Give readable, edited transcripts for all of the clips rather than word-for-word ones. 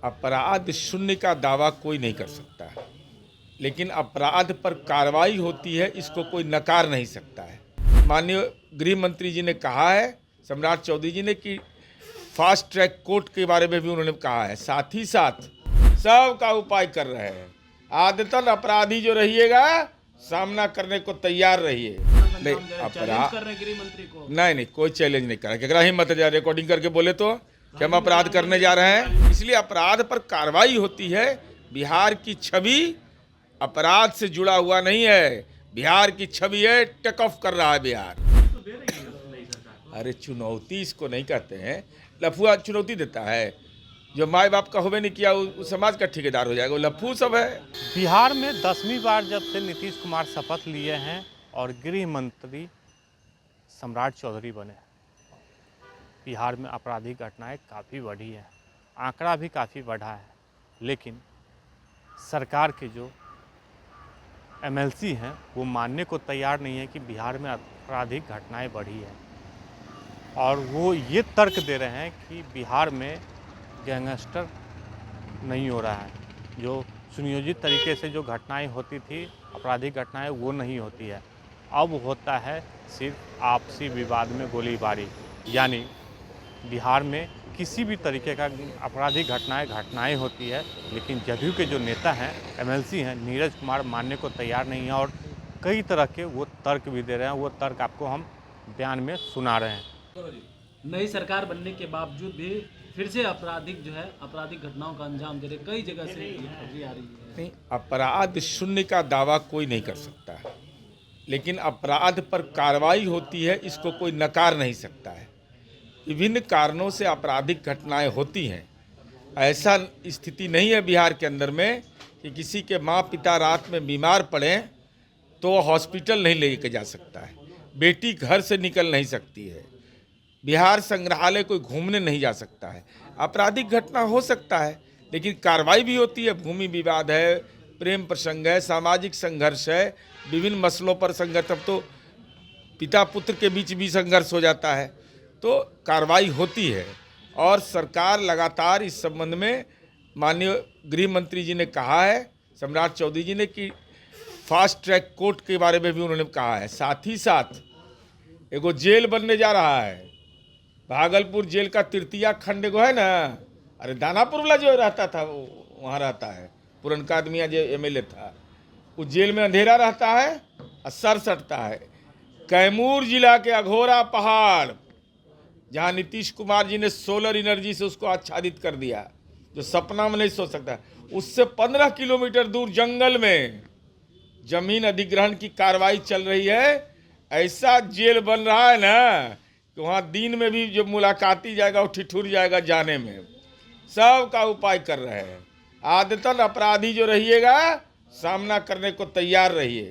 अपराध शून्य का दावा कोई नहीं कर सकता, लेकिन अपराध पर कार्रवाई होती है, इसको कोई नकार नहीं सकता है। माननीय गृह मंत्री जी ने कहा है, सम्राट चौधरी जी ने, कि फास्ट ट्रैक कोर्ट के बारे में भी उन्होंने कहा है। साथ ही साथ सबका उपाय कर रहे हैं। आदतन अपराधी जो रहिएगा, सामना करने को तैयार रहिए। नहीं, अपराध नहीं, कोई चैलेंज नहीं करा। केकरा हिम्मत है रिकॉर्डिंग करके बोले तो कि हम अपराध करने जा रहे हैं। इसलिए अपराध पर कार्रवाई होती है। बिहार की छवि अपराध से जुड़ा हुआ नहीं है। बिहार की छवि है, टेक ऑफ कर रहा है बिहार। अरे चुनौती इसको नहीं कहते हैं, लफुआ चुनौती देता है। जो माए बाप का होवे नहीं किया उस समाज का ठेकेदार हो जाएगा, वो लफू सब है। बिहार में 10वीं बार जब से नीतीश कुमार शपथ लिए हैं और गृह मंत्री सम्राट चौधरी बने, बिहार में आपराधिक घटनाएं काफ़ी बढ़ी हैं, आंकड़ा भी काफ़ी बढ़ा है। लेकिन सरकार के जो एमएलसी हैं वो मानने को तैयार नहीं है कि बिहार में आपराधिक घटनाएं बढ़ी है, और वो ये तर्क दे रहे हैं कि बिहार में गैंगस्टर नहीं हो रहा है। जो सुनियोजित तरीके से जो घटनाएं होती थी, आपराधिक घटनाएं, वो नहीं होती है। अब होता है सिर्फ आपसी विवाद में गोलीबारी। यानी बिहार में किसी भी तरीके का आपराधिक घटनाएं होती है, लेकिन जदयू के जो नेता हैं, एमएलसी हैं, नीरज कुमार, मानने को तैयार नहीं है और कई तरह के वो तर्क भी दे रहे हैं। वो तर्क आपको हम बयान में सुना रहे हैं। नई सरकार बनने के बावजूद भी फिर से आपराधिक घटनाओं का अंजाम दे रहे, कई जगह से ये खबरें आ रही है। नहीं, अपराध शून्य का दावा कोई नहीं कर सकता, लेकिन अपराध पर कार्रवाई होती है, इसको कोई नकार नहीं सकता है। विभिन्न कारणों से आपराधिक घटनाएं होती हैं। ऐसा स्थिति नहीं है बिहार के अंदर में कि किसी के माँ पिता रात में बीमार पड़े तो हॉस्पिटल नहीं लेके जा सकता है, बेटी घर से निकल नहीं सकती है, बिहार संग्रहालय कोई घूमने नहीं जा सकता है। आपराधिक घटना हो सकता है, लेकिन कार्रवाई भी होती है। भूमि विवाद है, प्रेम प्रसंग है, सामाजिक संघर्ष है, विभिन्न मसलों पर संघर्ष। अब तो पिता पुत्र के बीच भी संघर्ष हो जाता है, तो कार्रवाई होती है। और सरकार लगातार इस संबंध में, माननीय गृह मंत्री जी ने कहा है, सम्राट चौधरी जी ने, कि फास्ट ट्रैक कोर्ट के बारे में भी उन्होंने कहा है। साथ ही साथ एगो जेल बनने जा रहा है, भागलपुर जेल का तृतीया खंड एगो है ना। अरे दानापुर वाला जो रहता था वो वहाँ रहता है, पुरनका आदमिया जो एमएलए था, उस जेल में अंधेरा रहता है और सर सटता है। कैमूर जिला के अघोरा पहाड़, जहाँ नीतीश कुमार जी ने सोलर एनर्जी से उसको आच्छादित कर दिया, जो सपना में नहीं सोच सकता, उससे 15 किलोमीटर दूर जंगल में जमीन अधिग्रहण की कार्रवाई चल रही है। ऐसा जेल बन रहा है ना कि वहाँ दिन में भी जो मुलाकाती जाएगा वो ठिठुर जाएगा जाने में। सबका उपाय कर रहे हैं। आदतन अपराधी जो रहिएगा, सामना करने को तैयार रहिए।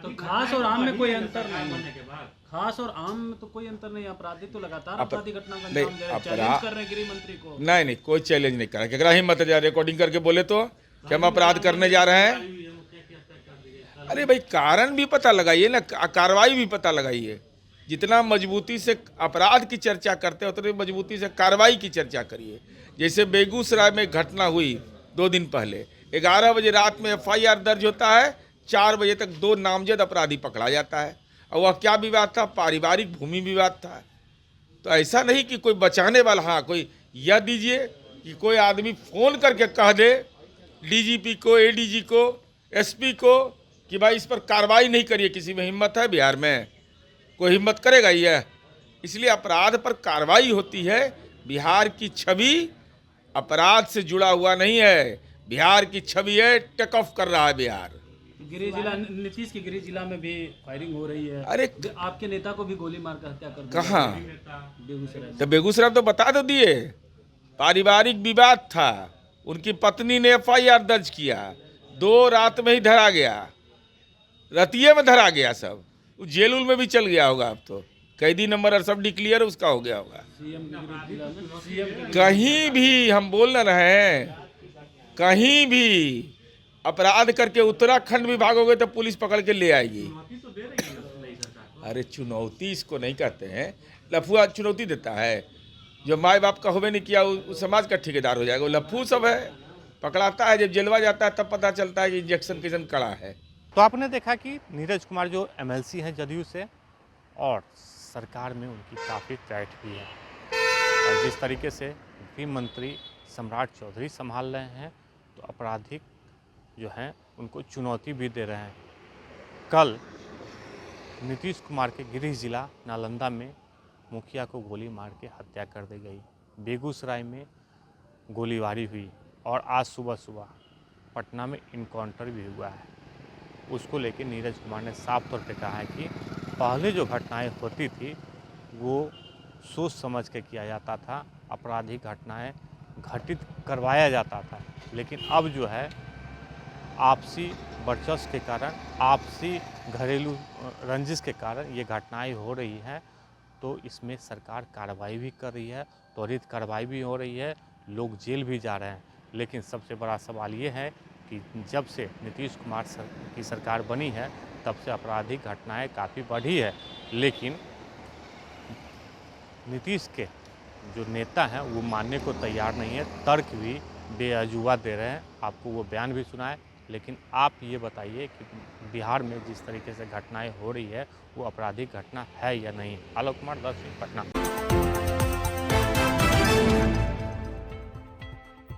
तो खास और आम में कोई अंतर नहीं, खास और आम में तो कोई अंतर नहीं। अपराधी तो लगातार आपराधिक घटना का अंजाम दे रहे हैं, चैलेंज कर रहे हैं गृह मंत्री को। नहीं, कोई चैलेंज नहीं करा। केकरा हिम्मत है रिकॉर्डिंग करके बोले तो कि हम अपराध करने जा रहे हैं। अरे भाई, कारण भी पता लगाइए ना, कार्रवाई भी पता लगाइए। जितना मजबूती से अपराध की चर्चा करते हो, उतनी मजबूती से कार्रवाई की चर्चा करिए। जैसे बेगूसराय में घटना हुई 2 दिन पहले, 11 बजे रात में एफआईआर दर्ज होता है, 4 बजे तक 2 नामजद अपराधी पकड़ा जाता है। और वह क्या विवाद था? पारिवारिक भूमि विवाद था। तो ऐसा नहीं कि कोई बचाने वाला, हाँ कोई यह दीजिए कि कोई आदमी फ़ोन करके कह दे डीजीपी को, एडीजी को, एसपी को कि भाई इस पर कार्रवाई नहीं करिए। किसी में हिम्मत है? बिहार में कोई हिम्मत करेगा यह? इसलिए अपराध पर कार्रवाई होती है। बिहार की छवि अपराध से जुड़ा हुआ नहीं है। बिहार की छवि है, टेक ऑफ कर रहा है बिहार। गृह जिला, नीतीश के गृह जिला में भी फायरिंग हो रही है। अरे आपके नेता को भी गोली मार कर हत्या कर दी। कहाँ? बेगूसराय। तो बेगूसराय तो बता दो दिए, पारिवारिक विवाद था। उनकी पत्नी ने एफआईआर दर्ज किया, 2 रात में ही धरा गया, रतिये में धरा गया। सब जेल में भी चल गया होगा। अब तो कैदी नंबर और सब डिक्लियर उसका हो गया होगा। कहीं भी हम बोल न रहे हैं, कहीं भी अपराध करके उत्तराखंड भी भागोगे तो पुलिस पकड़ के ले आएगी। अरे चुनौती इसको नहीं कहते हैं, लफुआ चुनौती देता है। जो माए बाप का होवे नहीं किया उस समाज का ठेकेदार हो जाएगा। वो लफू सब है, पकड़ाता है, जब जेलवा जाता है तब पता चलता है कि इंजेक्शन किसन कड़ा है। तो आपने देखा कि नीरज कुमार जो एमएलसी हैं जदयू से, और सरकार में उनकी काफ़ी टाइट भी है, और जिस तरीके से गृह मंत्री सम्राट चौधरी संभाल रहे हैं तो आपराधिक जो हैं उनको चुनौती भी दे रहे हैं। कल नीतीश कुमार के गृह जिला नालंदा में मुखिया को गोली मार के हत्या कर दी गई। बेगूसराय में गोलीबारी हुई और आज सुबह सुबह पटना में इनकाउंटर भी हुआ है। उसको लेकर नीरज कुमार ने साफ तौर पे कहा है कि पहले जो घटनाएं होती थी वो सोच समझ के किया जाता था, आपराधिक घटनाएं घटित करवाया जाता था, लेकिन अब जो है आपसी वर्चस्व के कारण, आपसी घरेलू रंजिश के कारण ये घटनाएं हो रही हैं। तो इसमें सरकार कार्रवाई भी कर रही है, त्वरित कार्रवाई भी हो रही है, लोग जेल भी जा रहे हैं। लेकिन सबसे बड़ा सवाल ये है कि जब से नीतीश कुमार की सरकार बनी है तब से आपराधिक घटनाएं काफ़ी बढ़ी है, लेकिन नीतीश के जो नेता हैं वो मानने को तैयार नहीं है, तर्क भी बेअजुबा दे रहे हैं। आपको वो बयान भी सुनाए, लेकिन आप ये बताइए कि बिहार में जिस तरीके से घटनाएं हो रही है वो आपराधिक घटना है या नहीं। आलोक कुमार, 10 पटना।